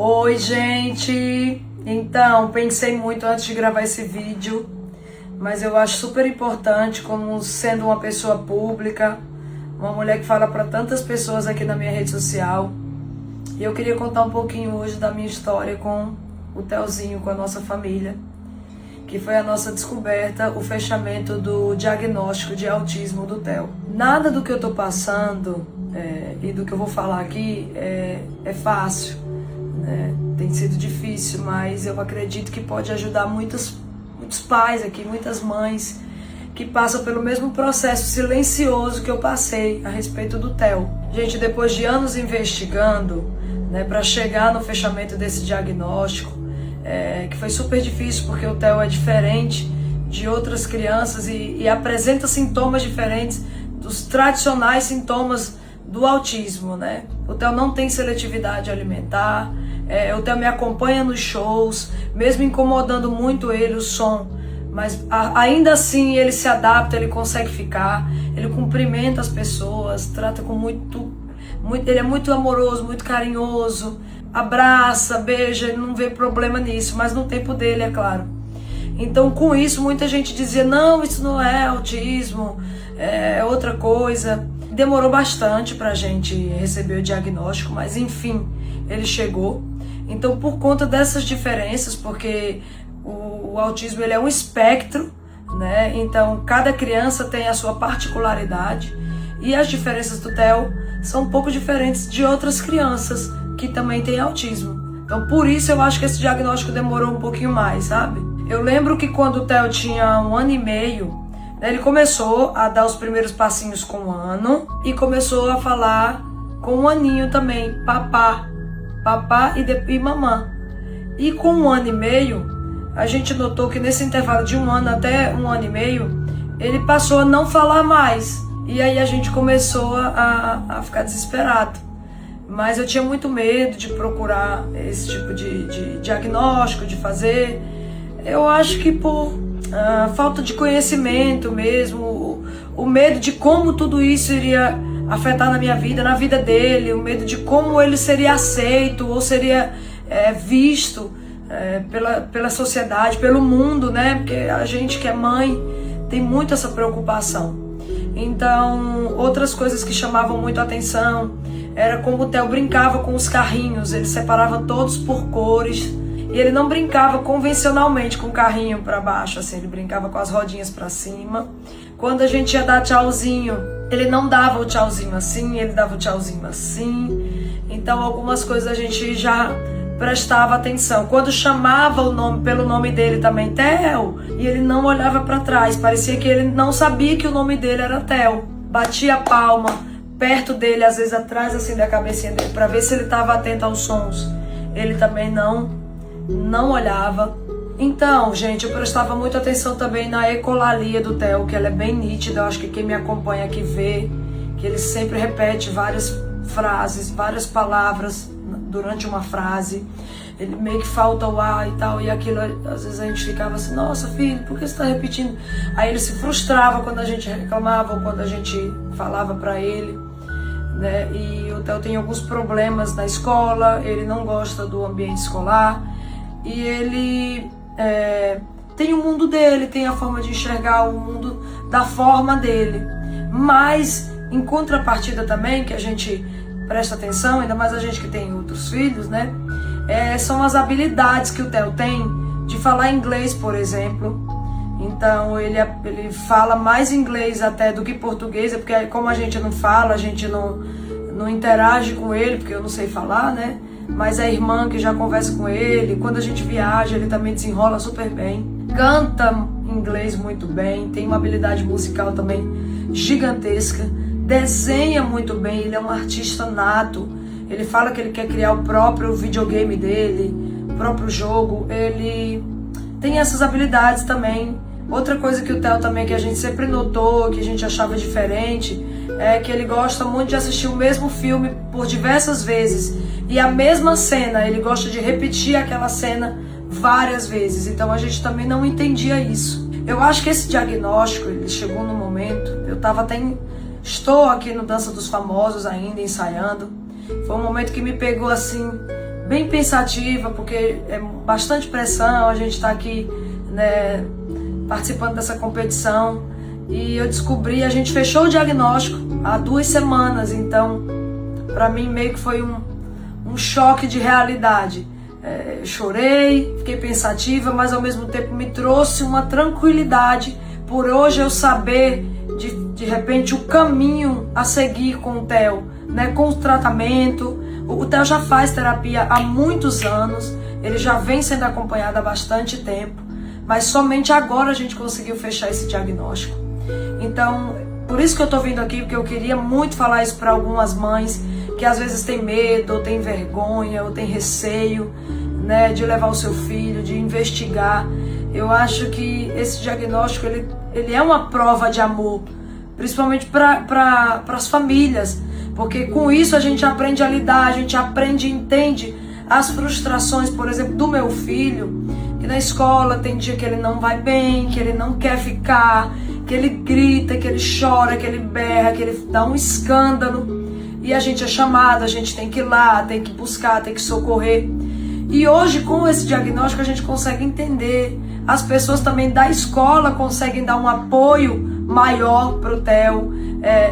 Oi, gente! Então, pensei muito antes de gravar esse vídeo, mas eu acho super importante, como sendo uma pessoa pública, uma mulher que fala para tantas pessoas aqui na minha rede social. E eu queria contar um pouquinho hoje da minha história com o Theozinho, com a nossa família, que foi a nossa descoberta, o fechamento do diagnóstico de autismo do Theo. Nada do que eu tô passando e do que eu vou falar aqui é fácil, né? Tem sido difícil, mas eu acredito que pode ajudar muitos pais aqui, muitas mães que passam pelo mesmo processo silencioso que eu passei a respeito do Theo. Gente, depois de anos investigando, né, para chegar no fechamento desse diagnóstico, que foi super difícil porque o Theo é diferente de outras crianças e apresenta sintomas diferentes dos tradicionais sintomas do autismo, né? O Theo não tem seletividade alimentar, o Theo me acompanha nos shows, mesmo incomodando muito ele o som, mas ainda assim ele se adapta, ele consegue ficar, ele cumprimenta as pessoas, trata com muito, ele é muito amoroso, muito carinhoso, abraça, beija, ele não vê problema nisso, mas no tempo dele, é claro. Então, com isso, muita gente dizia, não, isso não é autismo, é outra coisa. Demorou bastante pra gente receber o diagnóstico, mas enfim, ele chegou. Então, por conta dessas diferenças, porque o autismo ele é um espectro, né? Então, cada criança tem a sua particularidade e as diferenças do Theo são um pouco diferentes de outras crianças que também têm autismo. Então, por isso eu acho que esse diagnóstico demorou um pouquinho mais, sabe? Eu lembro que quando o Theo tinha 1 ano e meio, ele começou a dar os primeiros passinhos com 1 ano e começou a falar com 1 aninho também, papá e mamã. E com 1 ano e meio, a gente notou que nesse intervalo de 1 ano até 1 ano e meio, ele passou a não falar mais. E aí a gente começou a ficar desesperado. Mas eu tinha muito medo de procurar esse tipo de diagnóstico, de fazer. Eu acho que por falta de conhecimento mesmo, o medo de como tudo isso iria afetar na minha vida, na vida dele, o medo de como ele seria aceito ou seria visto pela sociedade, pelo mundo, né? Porque a gente que é mãe tem muito essa preocupação. Então, outras coisas que chamavam muito a atenção era como o Theo brincava com os carrinhos, ele separava todos por cores e ele não brincava convencionalmente com o carrinho para baixo, assim, ele brincava com as rodinhas para cima. Quando a gente ia dar tchauzinho, ele não dava o tchauzinho assim, ele dava o tchauzinho assim. Então, algumas coisas a gente já prestava atenção. Quando chamava o nome pelo nome dele também, Theo, e ele não olhava para trás, parecia que ele não sabia que o nome dele era Theo. Batia a palma perto dele, às vezes atrás assim da cabecinha dele, para ver se ele estava atento aos sons. Ele também não olhava. Então, gente, eu prestava muita atenção também na ecolalia do Theo, que ela é bem nítida. Eu acho que quem me acompanha aqui vê que ele sempre repete várias frases, várias palavras durante uma frase. Ele meio que falta o ar e tal, e aquilo, às vezes a gente ficava assim, nossa filho, por que você está repetindo? Aí ele se frustrava quando a gente reclamava ou quando a gente falava para ele, né? E o Theo tem alguns problemas na escola, ele não gosta do ambiente escolar, e ele tem o mundo dele, tem a forma de enxergar o mundo da forma dele. Mas, em contrapartida também, que a gente presta atenção, ainda mais a gente que tem outros filhos, né? São as habilidades que o Theo tem de falar inglês, por exemplo. Então, ele fala mais inglês até do que português, porque como a gente não fala, a gente não interage com ele, porque eu não sei falar, né? Mas a irmã que já conversa com ele, quando a gente viaja, ele também desenrola super bem. Canta inglês muito bem, tem uma habilidade musical também gigantesca. Desenha muito bem, ele é um artista nato. Ele fala que ele quer criar o próprio videogame dele, o próprio jogo. Ele tem essas habilidades também. Outra coisa que o Theo também, que a gente sempre notou, que a gente achava diferente, é que ele gosta muito de assistir o mesmo filme por diversas vezes. E a mesma cena, ele gosta de repetir aquela cena várias vezes. Então a gente também não entendia isso. Eu acho que esse diagnóstico, ele chegou no momento, estou aqui no Dança dos Famosos ainda, ensaiando. Foi um momento que me pegou assim, bem pensativa, porque é bastante pressão, a gente está aqui, né, participando dessa competição. E eu descobri, a gente fechou o diagnóstico há 2 semanas, então para mim meio que foi um choque de realidade. Chorei, fiquei pensativa, mas ao mesmo tempo me trouxe uma tranquilidade por hoje eu saber de repente o caminho a seguir com o Theo, né, com o tratamento. O Theo já faz terapia há muitos anos, ele já vem sendo acompanhado há bastante tempo, mas somente agora a gente conseguiu fechar esse diagnóstico. Então, por isso que eu tô vindo aqui, porque eu queria muito falar isso para algumas mães que às vezes tem medo, ou tem vergonha, ou tem receio, né, de levar o seu filho, de investigar. Eu acho que esse diagnóstico, ele é uma prova de amor, principalmente para as famílias, porque com isso a gente aprende a lidar, a gente aprende e entende as frustrações, por exemplo, do meu filho, que na escola tem dia que ele não vai bem, que ele não quer ficar, que ele grita, que ele chora, que ele berra, que ele dá um escândalo. E a gente é chamado, a gente tem que ir lá, tem que buscar, tem que socorrer. E hoje, com esse diagnóstico, a gente consegue entender. As pessoas também da escola conseguem dar um apoio maior para o Theo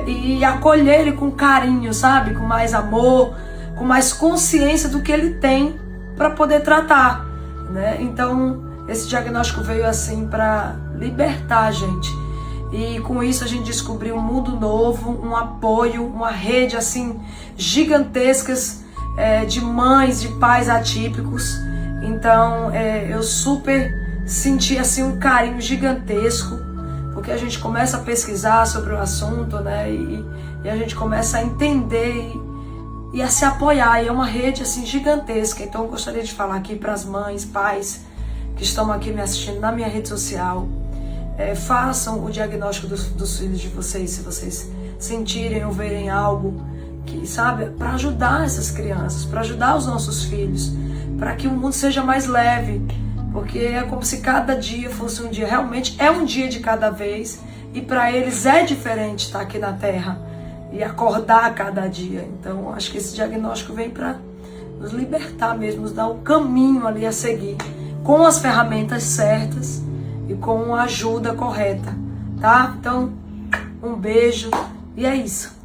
e acolher ele com carinho, sabe? Com mais amor, com mais consciência do que ele tem para poder tratar, né? Então, esse diagnóstico veio assim para libertar a gente. E com isso a gente descobriu um mundo novo, um apoio, uma rede assim gigantescas de mães, de pais atípicos. Então eu super senti assim um carinho gigantesco, porque a gente começa a pesquisar sobre o assunto, né? E a gente começa a entender e a se apoiar. E é uma rede assim gigantesca. Então eu gostaria de falar aqui para as mães, pais que estão aqui me assistindo na minha rede social. Façam o diagnóstico dos filhos de vocês, se vocês sentirem ou verem algo que, sabe, para ajudar essas crianças, para ajudar os nossos filhos, para que o mundo seja mais leve, porque é como se cada dia fosse um dia, realmente é um dia de cada vez, e para eles é diferente estar aqui na Terra e acordar a cada dia. Então acho que esse diagnóstico vem para nos libertar mesmo, nos dar um caminho ali a seguir, com as ferramentas certas e com a ajuda correta, tá? Então, um beijo e é isso.